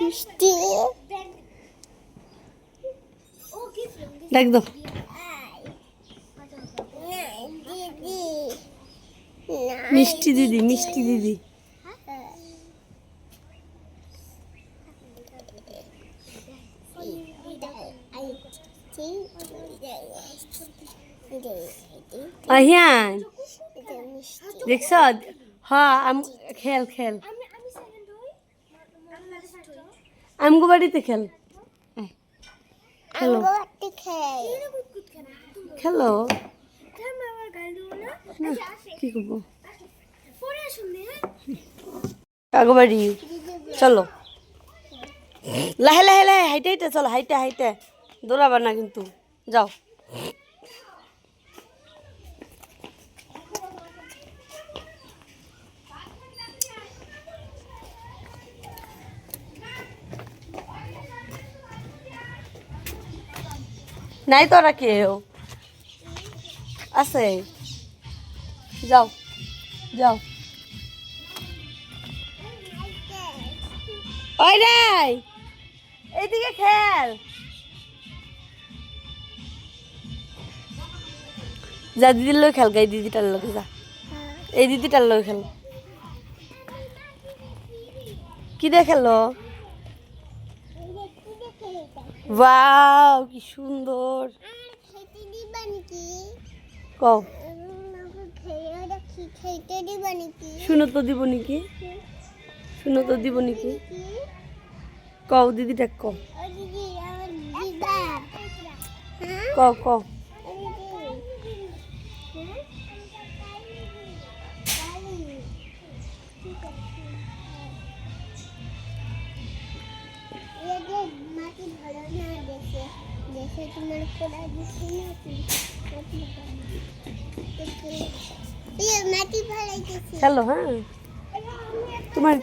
মিষ্টি ডাক দাও। মিষ্টি দিদি, মিষ্টি দিদি। আহিয়ান দেখছ? হ্যাঁ খেল খেল, আমগো বাড়িতে খেল। খেলো খেলো, কি করবো আগো বাড়ি। চলো লাহে লাহে লাহে হাইটে হাইটে চলো, হাইটে হাইটে দৌড়াবা না কিন্তু, যাও। নাই তোরা কেউ আছে, যাও যাও। ওই নাই এইদিকে খেল, যা দিদির লোক খেল, এই দিদিটার লোকে যা, এই দিদিটার লোক খেল। কি দিয়ে খেলো? ওয়াও কি সুন্দর। কও শুনো তো দিব নাকি, শুনো তো দিব নাকি, কও দিদিটা কও, কও কও। চলো হ্যাঁ তোমার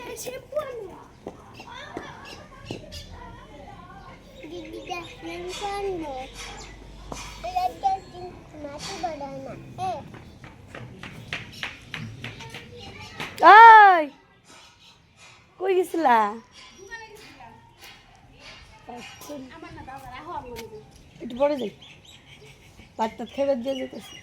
কই গেছিলা? একটু পরে যাই, বাচ্চা ফেরত দিয়ে যেতেছি।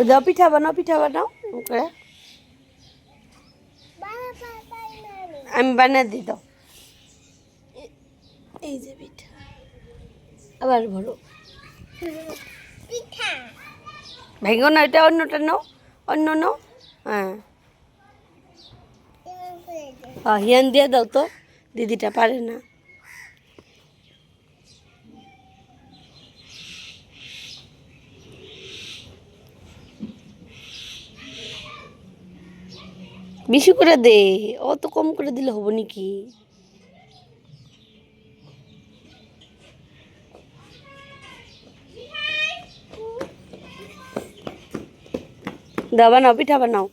দাও পিঠা বানাও, পিঠা বানাও, আমি বানিয়ে দিই। দাও এই যে পিঠা, আবার ভরো ভেঙো না, এটা অন্যটা নাও, অন্য নাও। হ্যাঁ হিয়ান দিয়ে দাও তো, দিদিটা পারে না। বেশি করে দে, অত কম করে দিলে হবো নাকি? দাও বানাও, পিঠা বানাও।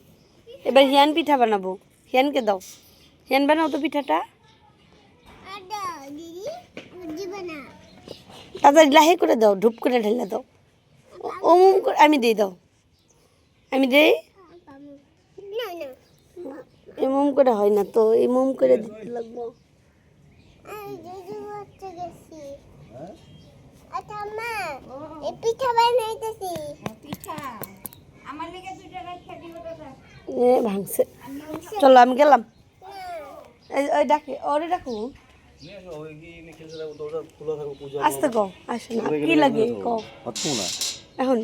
এবার হিয়ান পিঠা বানাবো, হিয়ানকে দাও, হিয়ান বানাও তো পিঠাটা। তাড়াতাড়ি লাহে করে দাও, ধূপ করে ঢেলে দাও। ওম করে আমি দিই, দাও আমি দেই। এমন করে হয় না তো, এমন করে দিতে লাগবো। ভাঙছে, চলো আমি গেলাম। ডাকে ওরে ডাকু, আসতে কও, আসো না কি লাগে কও এখন।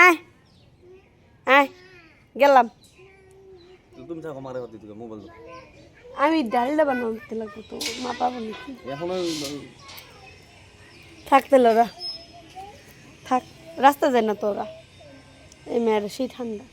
আয় আয় গেলাম। আমি ডালটা বানাতে লাগবো তো, মা পাবো নাকি? থাকতে ওরা থাক, রাস্তা যায় না তো ওরা, এই মেয়ের সেই ঠান্ডা।